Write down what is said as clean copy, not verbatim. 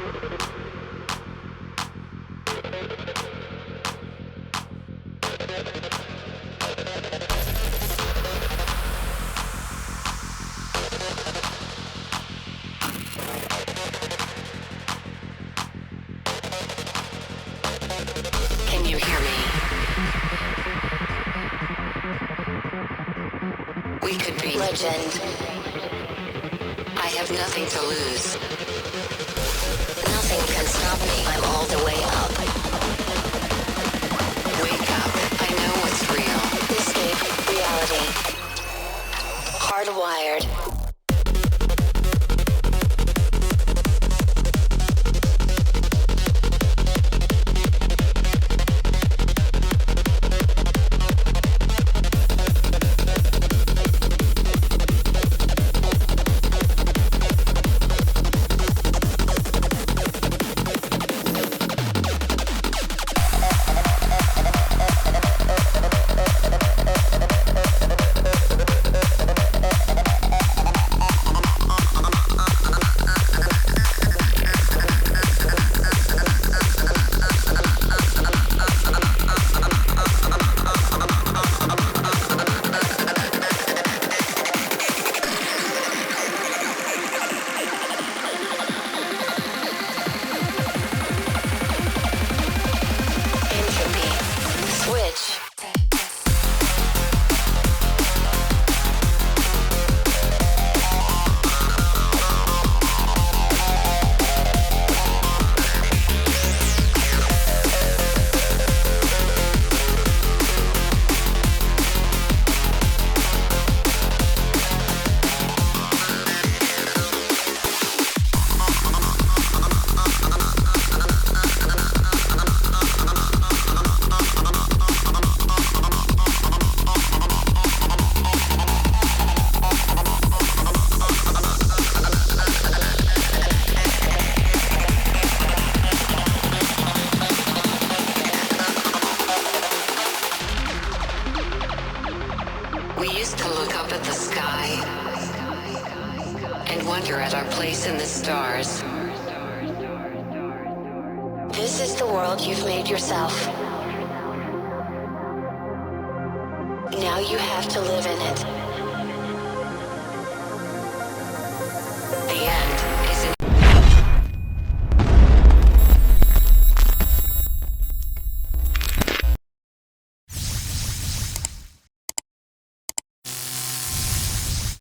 Can you hear me? We could be legend. I have nothing to lose. Nothing can stop me. I'm all the way up. Wake up. I know what's real. Escape reality. Hardwired. We used to look up at the sky and wonder at our place in the stars. This is the world you've made yourself. Now you have to live in it.